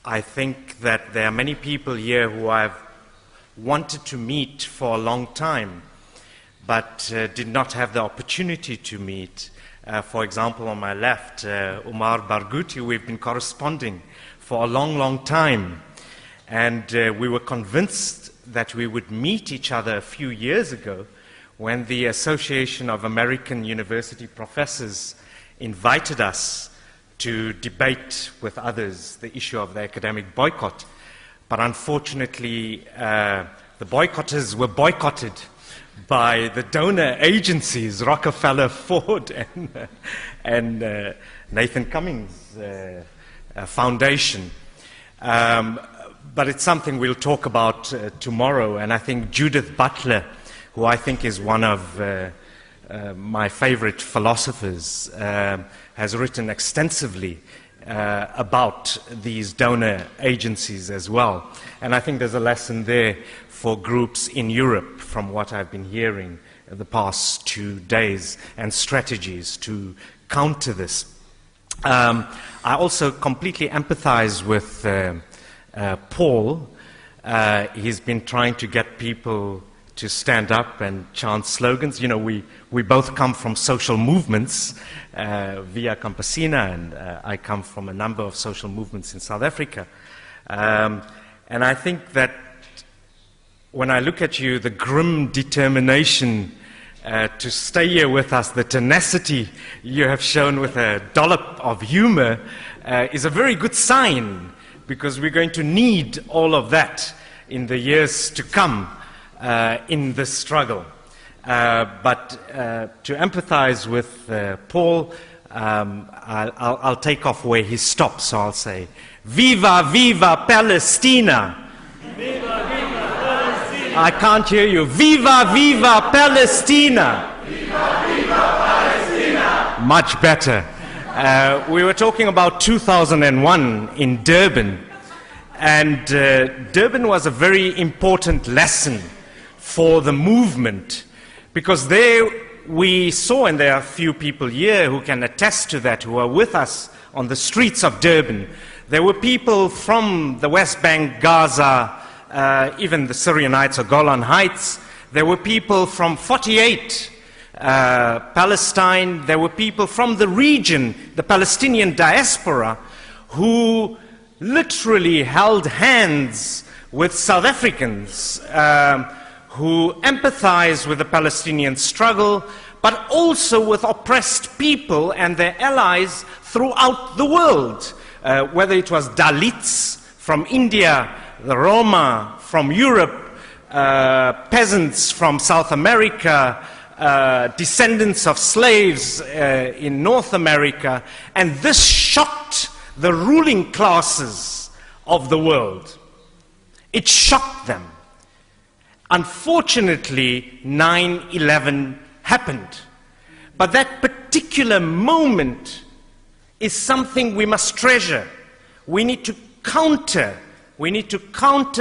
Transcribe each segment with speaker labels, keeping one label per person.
Speaker 1: I think that there are many people here who I've wanted to meet for a long time, but did not have the opportunity to meet. For example, on my left, Umar Barghouti, we've been corresponding for a long, long time. And we were convinced that we would meet each other a few years ago when the Association of American University Professors invited us to debate with others the issue of the academic boycott. But unfortunately, the boycotters were boycotted by the donor agencies, Rockefeller, Ford, and Nathan Cummings Foundation. But it's something we'll talk about tomorrow. And I think Judith Butler, who I think is one of my favorite philosophers, has written extensively about these donor agencies as well. And I think there's a lesson there for groups in Europe, from what I've been hearing the past 2 days, and strategies to counter this. I also completely empathize with Paul. He's been trying to get people to stand up and chant slogans. You know, we both come from social movements, Via Campesina, and I come from a number of social movements in South Africa. And I think that when I look at you, the grim determination to stay here with us, the tenacity you have shown with a dollop of humor, is a very good sign, because we're going to need all of that in the years to come in this struggle. But to empathize with Paul, I'll take off where he stopped, so I'll say, Viva, viva Palestina! Viva, viva Palestina! I can't hear you. Viva, viva Palestina! Viva, viva Palestina! Much better. We were talking about 2001 in Durban, and Durban was a very important lesson for the movement, because there we saw, and there are a few people here who can attest to that, who are with us on the streets of Durban. There were people from the West Bank, Gaza, even the Syrian Heights or Golan Heights. There were people from 48, Palestine. There were people from the region, the Palestinian diaspora, who literally held hands with South Africans, who empathize with the Palestinian struggle, but also with oppressed people and their allies throughout the world, whether it was Dalits from India, the Roma from Europe, peasants from South America, descendants of slaves in North America, and this shocked the ruling classes of the world. It shocked them. Unfortunately, 9/11 happened. But that particular moment is something we must treasure. We need to counter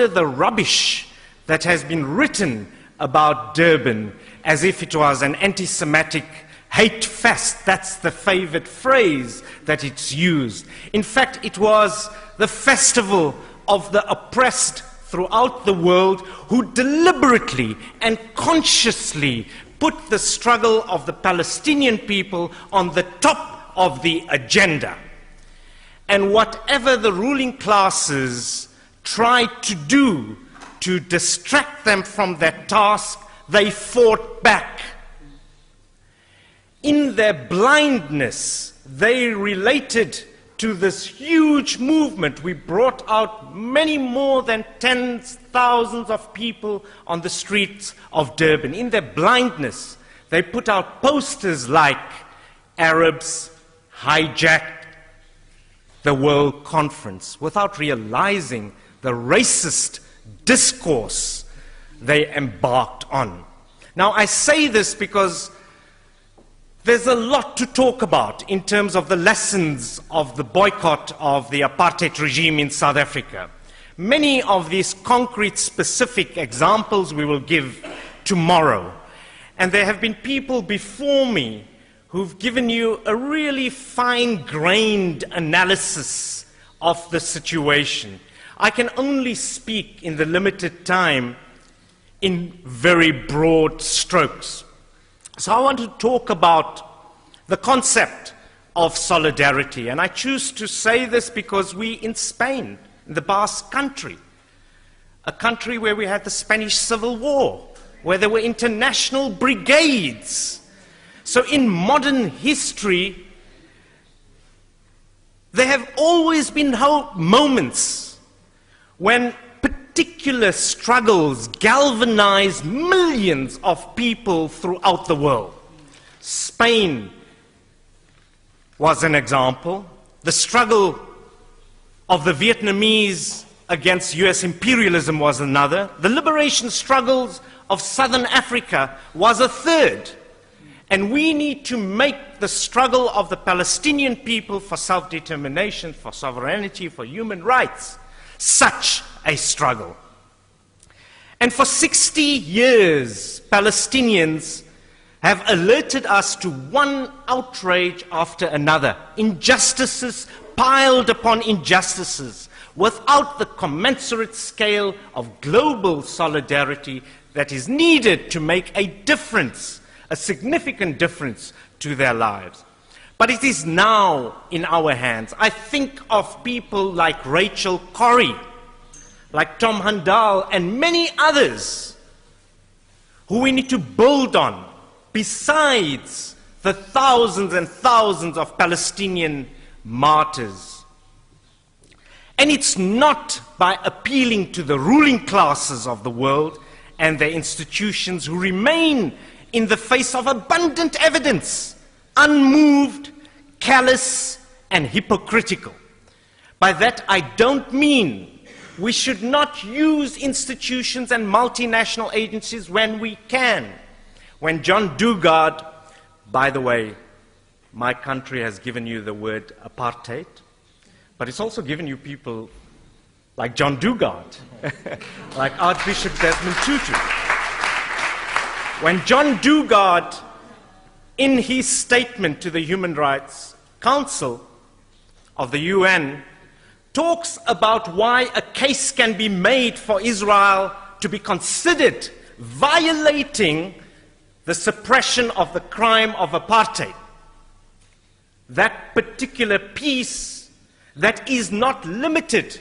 Speaker 1: the rubbish that has been written about Durban as if it was an anti-Semitic hate fest. That's the favorite phrase that it's used. In fact, it was the festival of the oppressed throughout the world, who deliberately and consciously put the struggle of the Palestinian people on the top of the agenda. And whatever the ruling classes tried to do to distract them from that task, they fought back. In their blindness, they related to this huge movement. We brought out many more than tens of thousands of people on the streets of Durban. In their blindness, they put out posters like Arabs hijacked the World Conference, without realizing the racist discourse they embarked on. Now, I say this because there's a lot to talk about in terms of the lessons of the boycott of the apartheid regime in South Africa. Many of these concrete, specific examples we will give tomorrow. And there have been people before me who've given you a really fine-grained analysis of the situation. I can only speak in the limited time in very broad strokes. So I want to talk about the concept of solidarity, and I choose to say this because we in Spain, in the Basque country, a country where we had the Spanish Civil War, where there were international brigades. So in modern history, there have always been moments when particular struggles galvanized millions of people throughout the world. Spain was an example. The struggle of the Vietnamese against US imperialism was another. The liberation struggles of Southern Africa was a third. And we need to make the struggle of the Palestinian people for self-determination, for sovereignty, for human rights, such a struggle. And for 60 years, Palestinians have alerted us to one outrage after another, injustices piled upon injustices, without the commensurate scale of global solidarity that is needed to make a difference, a significant difference to their lives. But it is now in our hands. I think of people like Rachel Corrie, like Tom Handal, and many others who we need to build on, besides the thousands and thousands of Palestinian martyrs. And it's not by appealing to the ruling classes of the world and their institutions who remain in the face of abundant evidence, unmoved, callous, and hypocritical. By that I don't mean we should not use institutions and multinational agencies when we can. When John Dugard, by the way, my country has given you the word apartheid, but it's also given you people like John Dugard, like Archbishop Desmond Tutu. When John Dugard, in his statement to the Human Rights Council of the UN, talks about why a case can be made for Israel to be considered violating the suppression of the crime of apartheid. That particular piece that is not limited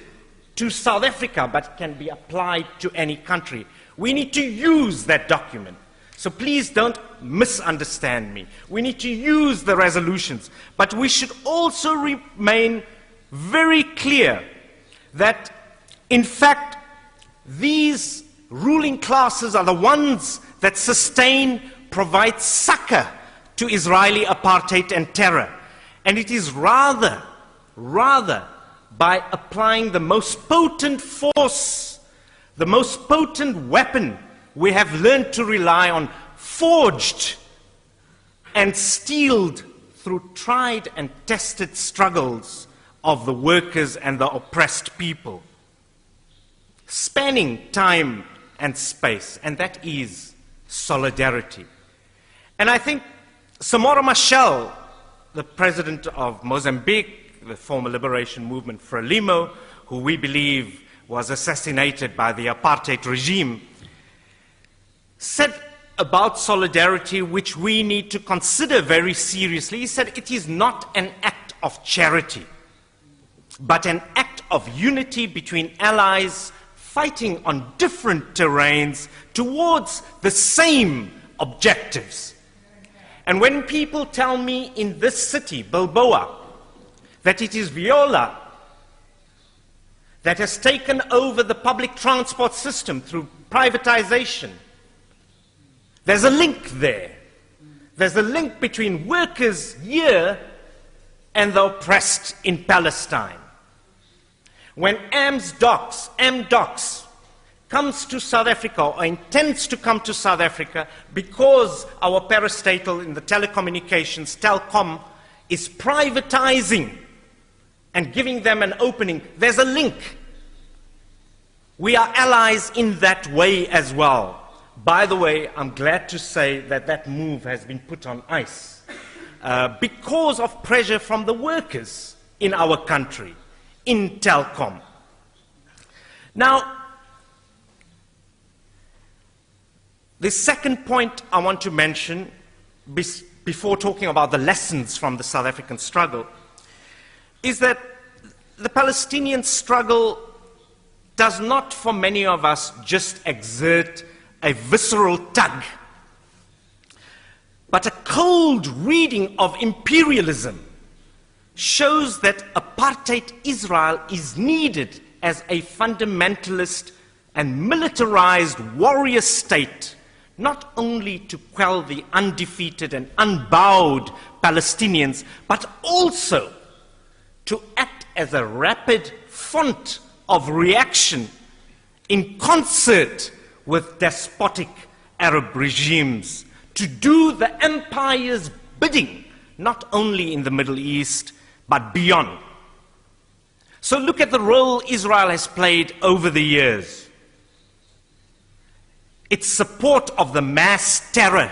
Speaker 1: to South Africa, but can be applied to any country. We need to use that document. So please don't misunderstand me. We need to use the resolutions, but we should also remain very clear that, in fact, these ruling classes are the ones that sustain, provide succor to Israeli apartheid and terror. And it is rather by applying the most potent force, the most potent weapon we have learned to rely on, forged and steeled through tried and tested struggles of the workers and the oppressed people, spanning time and space, and that is solidarity. And I think Samora Machel, the president of Mozambique, the former liberation movement Frelimo, who we believe was assassinated by the apartheid regime, said about solidarity, which we need to consider very seriously. He said it is not an act of charity, but an act of unity between allies fighting on different terrains towards the same objectives. And when people tell me in this city, Bilbao, that it is Viola that has taken over the public transport system through privatization, there's a link there. There's a link between workers here and the oppressed in Palestine. When Amdocs comes to South Africa, or intends to come to South Africa, because our parastatal in the telecommunications, Telkom, is privatizing and giving them an opening, there's a link. We are allies in that way as well. By the way, I'm glad to say that that move has been put on ice because of pressure from the workers in our country, in telecom. Now, the second point I want to mention before talking about the lessons from the South African struggle is that the Palestinian struggle does not, for many of us, just exert a visceral tug, but a cold reading of imperialism shows that apartheid Israel is needed as a fundamentalist and militarized warrior state, not only to quell the undefeated and unbowed Palestinians, but also to act as a rapid font of reaction in concert with despotic Arab regimes, to do the empire's bidding, not only in the Middle East, but beyond. So look at the role Israel has played over the years. Its support of the mass terror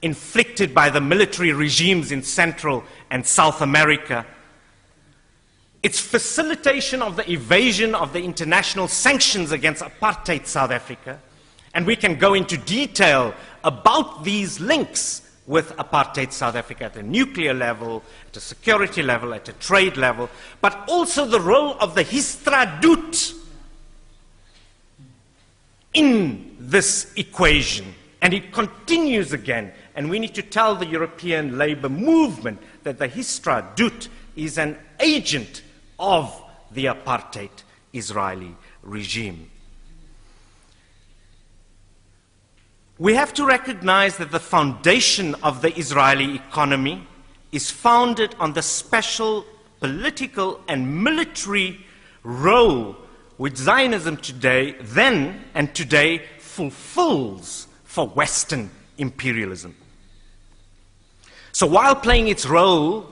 Speaker 1: inflicted by the military regimes in Central and South America, its facilitation of the evasion of the international sanctions against apartheid South Africa, and we can go into detail about these links with apartheid South Africa at a nuclear level, at a security level, at a trade level, but also the role of the Histradut in this equation. And it continues again, and we need to tell the European labor movement that the Histradut is an agent of the apartheid Israeli regime. We have to recognize that the foundation of the Israeli economy is founded on the special political and military role which Zionism today, then and today, fulfills for Western imperialism. So while playing its role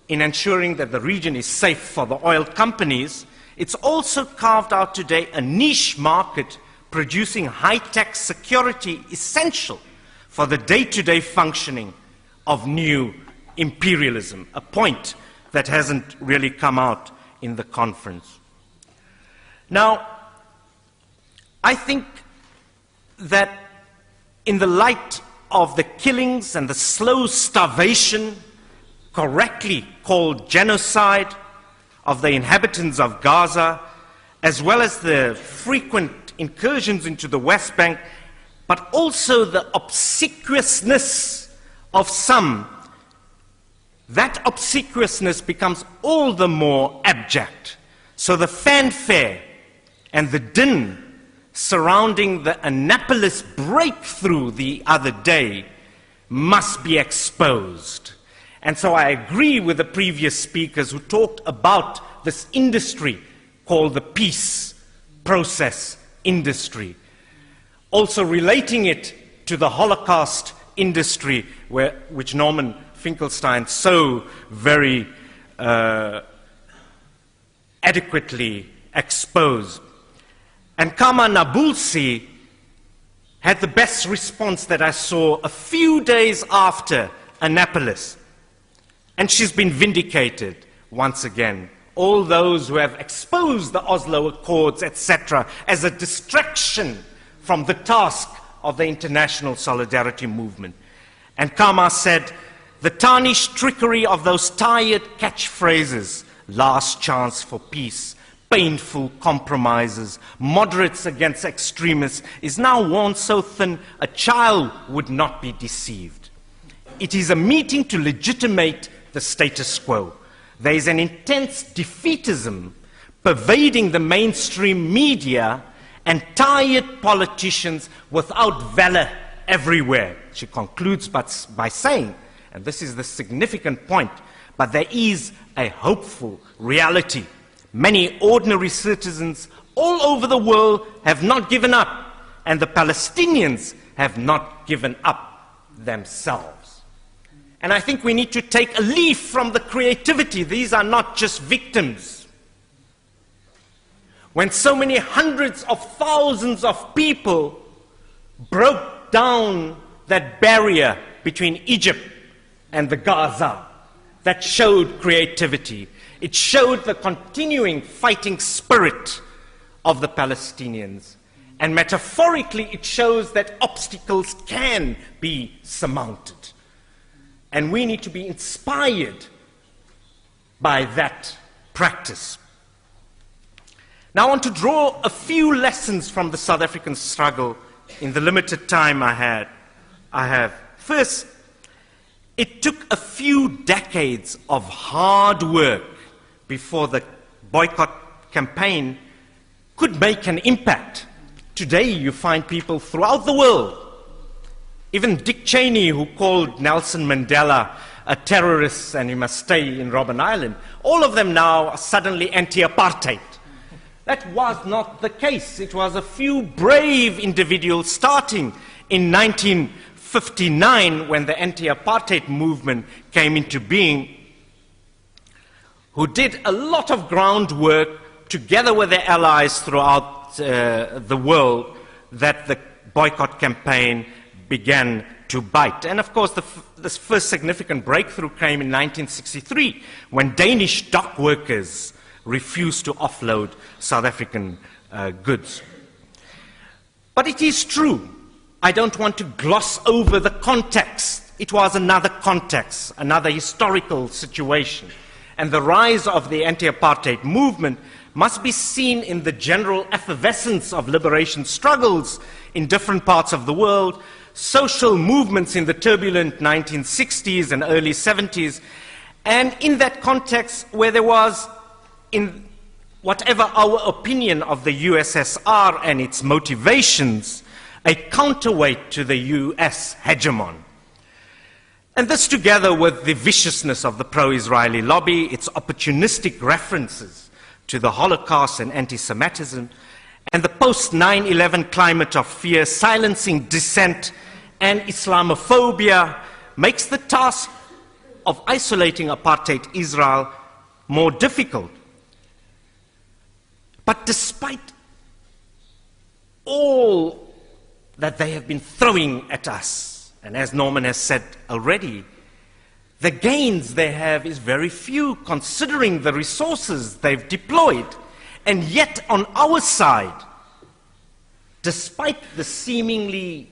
Speaker 1: in ensuring that the region is safe for the oil companies, it's also carved out today a niche market producing high-tech security essential for the day-to-day functioning of new imperialism, a point that hasn't really come out in the conference. Now, I think that in the light of the killings and the slow starvation, correctly called genocide, of the inhabitants of Gaza, as well as the frequent incursions into the West Bank, but also the obsequiousness of some, that obsequiousness becomes all the more abject. So the fanfare and the din surrounding the Annapolis breakthrough the other day must be exposed. And so I agree with the previous speakers who talked about this industry called the peace process industry, also relating it to the Holocaust industry, which Norman Finkelstein so very adequately exposed. And Kama Nabulsi had the best response that I saw a few days after Annapolis. And she's been vindicated once again. All those who have exposed the Oslo Accords, etc., as a distraction from the task of the international solidarity movement. And Kama said, the tarnished trickery of those tired catchphrases, last chance for peace, painful compromises, moderates against extremists, is now worn so thin a child would not be deceived. It is a meeting to legitimate the status quo. There is an intense defeatism pervading the mainstream media and tired politicians without valor everywhere. She concludes by saying, and this is the significant point, but there is a hopeful reality. Many ordinary citizens all over the world have not given up, and the Palestinians have not given up themselves. And I think we need to take a leaf from the creativity. These are not just victims. When so many hundreds of thousands of people broke down that barrier between Egypt and the Gaza, that showed creativity. It showed the continuing fighting spirit of the Palestinians. And metaphorically, it shows that obstacles can be surmounted. And we need to be inspired by that practice. Now I want to draw a few lessons from the South African struggle in the limited time I have. First, it took a few decades of hard work before the boycott campaign could make an impact. Today you find people throughout the world, even Dick Cheney, who called Nelson Mandela a terrorist and he must stay in Robben Island, all of them now are suddenly anti-apartheid. That was not the case. It was a few brave individuals starting in 1959 when the anti-apartheid movement came into being, who did a lot of groundwork together with their allies throughout the world, that the boycott campaign began to bite. And of course, this first significant breakthrough came in 1963 when Danish dock workers refused to offload South African goods. But it is true, I don't want to gloss over the context. It was another context, another historical situation. And the rise of the anti-apartheid movement must be seen in the general effervescence of liberation struggles in different parts of the world, social movements in the turbulent 1960s and early 70s, and in that context where there was, in whatever our opinion of the USSR and its motivations, a counterweight to the US hegemon. And this, together with the viciousness of the pro-Israeli lobby, its opportunistic references to the Holocaust and anti-Semitism, and the post-9/11 climate of fear, silencing dissent and Islamophobia, makes the task of isolating apartheid Israel more difficult. But despite all that they have been throwing at us, and as Norman has said already, the gains they have is very few considering the resources they've deployed. And yet on our side, despite the seemingly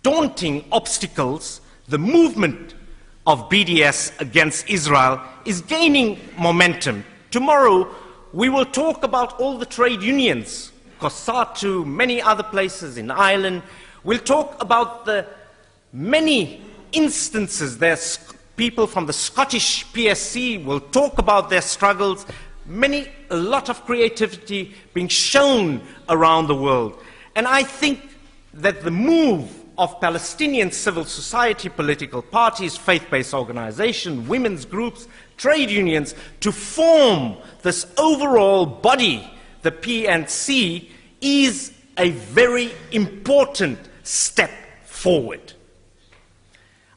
Speaker 1: daunting obstacles, the movement of BDS against Israel is gaining momentum. Tomorrow we will talk about all the trade unions, COSATU, many other places in Ireland. We'll talk about the many instances. There's people from the Scottish PSC will talk about their struggles. A lot of creativity being shown around the world. And I think that the move of Palestinian civil society, political parties, faith-based organizations, women's groups, trade unions, to form this overall body, the PNC, is a very important step forward.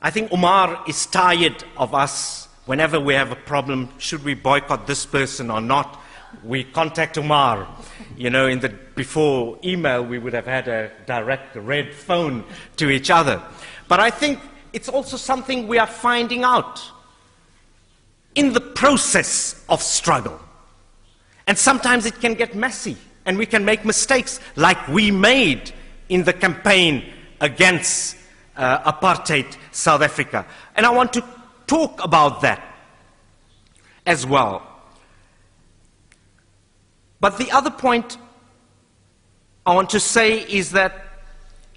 Speaker 1: I think Omar is tired of us. Whenever we have a problem, should we boycott this person or not, we contact Omar. You know, before email, we would have had a direct red phone to each other. But I think it's also something we are finding out in the process of struggle. And sometimes it can get messy, and we can make mistakes like we made in the campaign against apartheid South Africa. And I want to talk about that as well. But the other point I want to say is that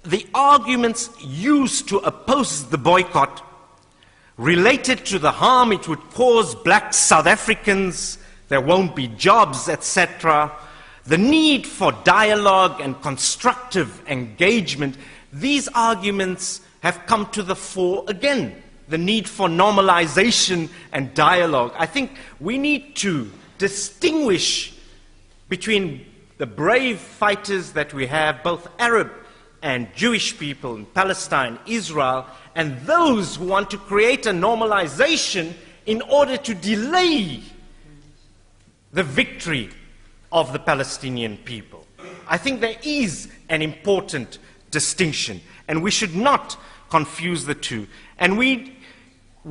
Speaker 1: the arguments used to oppose the boycott related to the harm it would cause black South Africans, there won't be jobs, etc., the need for dialogue and constructive engagement, these arguments have come to the fore again. The need for normalization and dialogue. I think we need to distinguish between the brave fighters that we have, both Arab and Jewish people in Palestine, Israel, and those who want to create a normalization in order to delay the victory of the Palestinian people. I think there is an important distinction, and we should not confuse the two. And we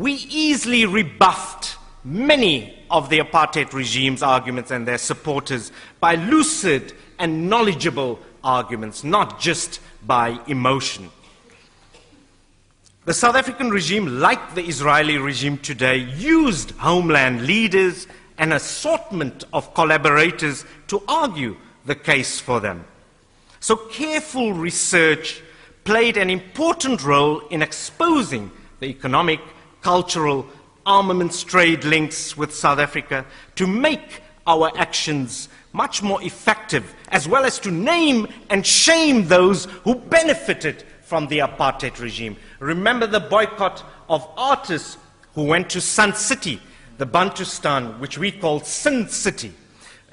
Speaker 1: easily rebuffed many of the apartheid regime's arguments and their supporters by lucid and knowledgeable arguments, not just by emotion. The South African regime, like the Israeli regime today, used homeland leaders and an assortment of collaborators to argue the case for them. So careful research played an important role in exposing the economic, cultural, armaments trade links with South Africa to make our actions much more effective, as well as to name and shame those who benefited from the apartheid regime. Remember the boycott of artists who went to Sun City, the Bantustan, which we call Sin City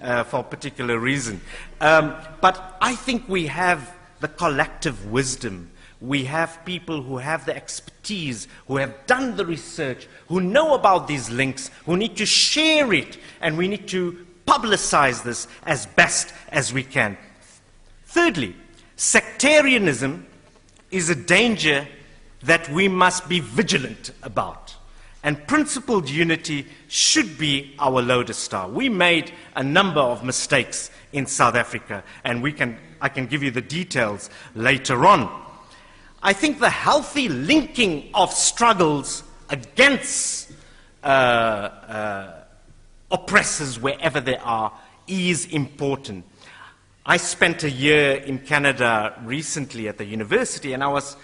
Speaker 1: for a particular reason. But I think we have the collective wisdom. We have people who have the expertise, who have done the research, who know about these links, who need to share it, and we need to publicize this as best as we can. Thirdly, sectarianism is a danger that we must be vigilant about. And principled unity should be our lodestar. We made a number of mistakes in South Africa, and I can give you the details later on. I think the healthy linking of struggles against oppressors wherever they are is important. I spent a year in Canada recently at the university, and I was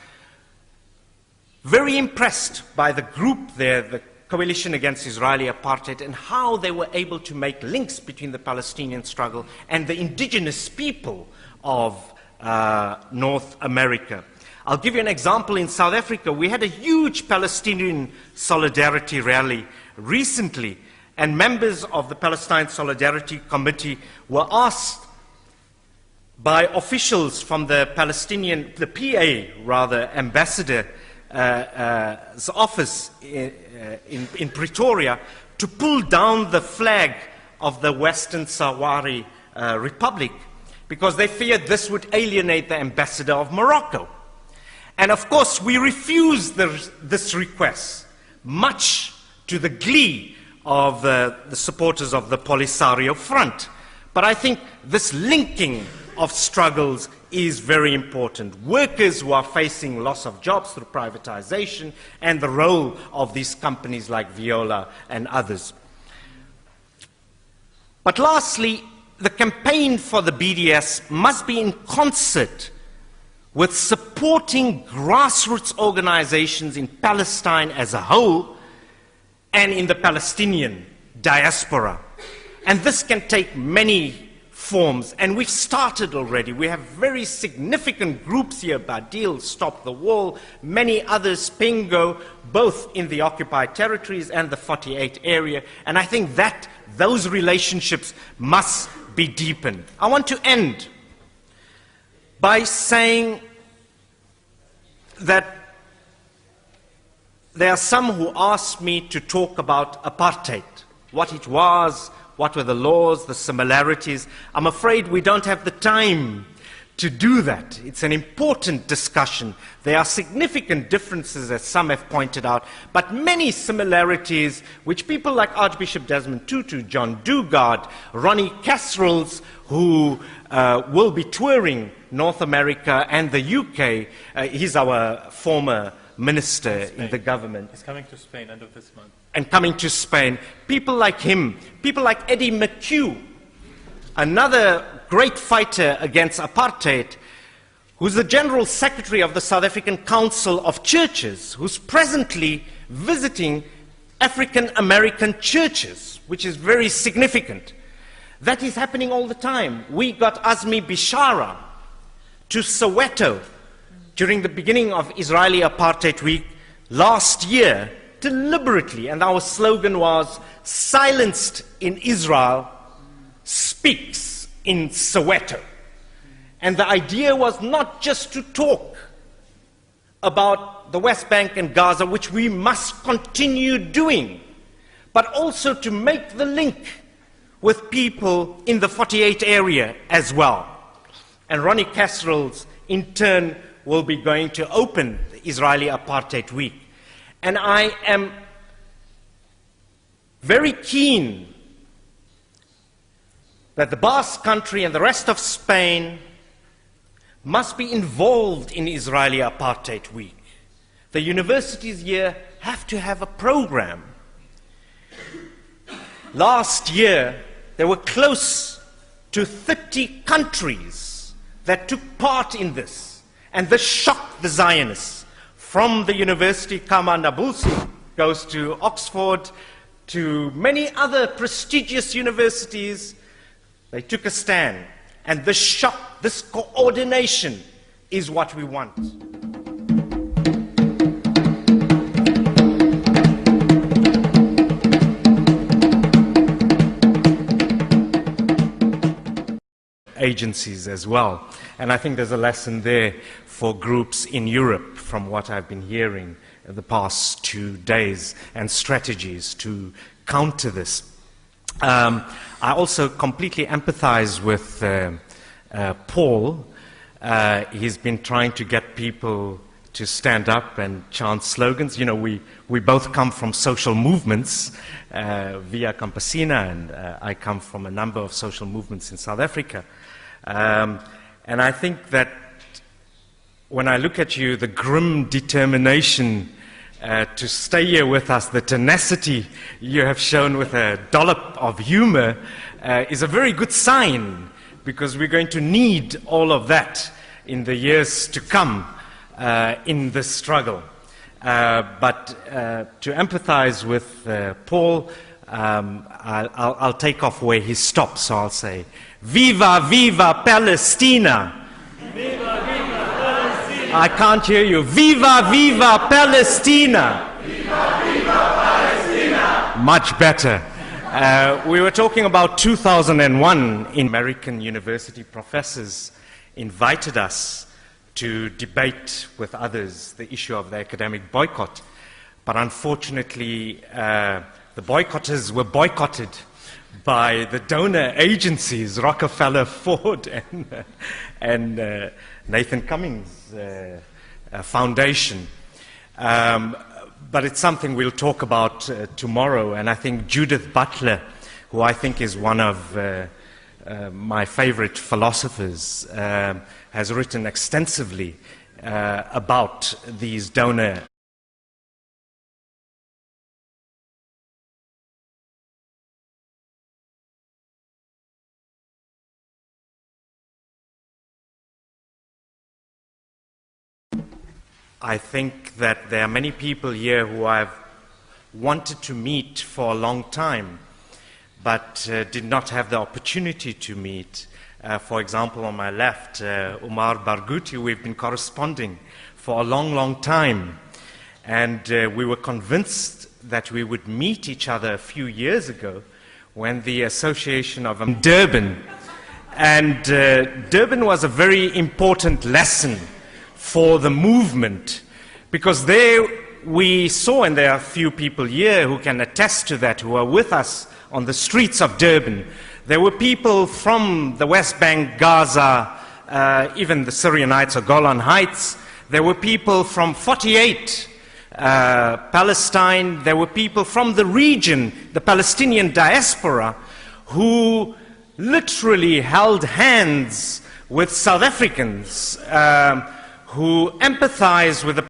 Speaker 1: very impressed by the group there, the Coalition Against Israeli Apartheid, and how they were able to make links between the Palestinian struggle and the indigenous people of North America. I'll give you an example. In South Africa, we had a huge Palestinian solidarity rally recently, and members of the Palestine Solidarity Committee were asked by officials from the PA ambassador's office in Pretoria to pull down the flag of the Western Sahrawi Republic because they feared this would alienate the ambassador of Morocco. And of course, we refused this request, much to the glee of the supporters of the Polisario Front. But I think this linking of struggles is very important. Workers who are facing loss of jobs through privatization and the role of these companies like Viola and others. But lastly, the campaign for the BDS must be in concert with supporting grassroots organizations in Palestine as a whole and in the Palestinian diaspora. And this can take many forms, and we've started already. We have very significant groups here, Badil, Stop the Wall, many others, Pingo, both in the occupied territories and the 48 area, and I think that those relationships must be deepened. I want to end by saying that there are some who ask me to talk about apartheid, what it was, what were the laws, the similarities. I'm afraid we don't have the time to do that. It's an important discussion. There are significant differences, as some have pointed out, but many similarities which people like Archbishop Desmond Tutu, John Dugard, Ronnie Casserols, who will be touring North America and the UK. He's our former minister in the government.
Speaker 2: He's coming to Spain end of this month.
Speaker 1: And coming to Spain. People like him, people like Eddie McHugh, another great fighter against apartheid, who's the General Secretary of the South African Council of Churches, who's presently visiting African American churches, which is very significant. That is happening all the time. We got Azmi Bishara to Soweto during the beginning of Israeli Apartheid Week last year, deliberately, and our slogan was, "Silenced in Israel speaks in Soweto." And the idea was not just to talk about the West Bank and Gaza, which we must continue doing, but also to make the link with people in the 48 area as well. And Ronnie Casserols, in turn, will be going to open the Israeli Apartheid Week. And I am very keen that the Basque Country and the rest of Spain must be involved in Israeli Apartheid Week. The universities here have to have a program. Last year, there were close to 30 countries that took part in this, and this shocked the Zionists. From the University Kamandabulsi goes to Oxford, to many other prestigious universities. They took a stand, and this shock, this coordination is what we want. Agencies as well. And I think there's a lesson there for groups in Europe from what I've been hearing in the past 2 days, and strategies to counter this. I also completely empathize with Paul. He's been trying to get people to stand up and chant slogans. You know, we both come from social movements, Via Campesina, and I come from a number of social movements in South Africa. And I think that when I look at you, the grim determination to stay here with us, the tenacity you have shown with a dollop of humor, is a very good sign, because we're going to need all of that in the years to come in this struggle. But to empathize with Paul, I'll take off where he stopped, so I'll say, Viva, viva Palestina! Viva, viva Palestina! I can't hear you. Viva, viva Palestina! Viva, viva Palestina! Much better. We were talking about 2001. American university professors invited us to debate with others the issue of the academic boycott. But unfortunately, the boycotters were boycotted by the donor agencies, Rockefeller, Ford, and Nathan Cummings Foundation. But it's something we'll talk about tomorrow. And I think Judith Butler, who I think is one of my favorite philosophers, has written extensively about these donor. I think that there are many people here who I've wanted to meet for a long time, but did not have the opportunity to meet. For example, on my left, Umar Barghouti, we've been corresponding for a long, long time. And we were convinced that we would meet each other a few years ago when the Association of Durban. And Durban was a very important lesson for the movement, because there we saw, and there are a few people here who can attest to that, who are with us on the streets of Durban. There were people from the West Bank, Gaza, even the Syrian Heights or Golan Heights. There were people from 48, Palestine. There were people from the region, the Palestinian diaspora, who literally held hands with South Africans, who empathized with the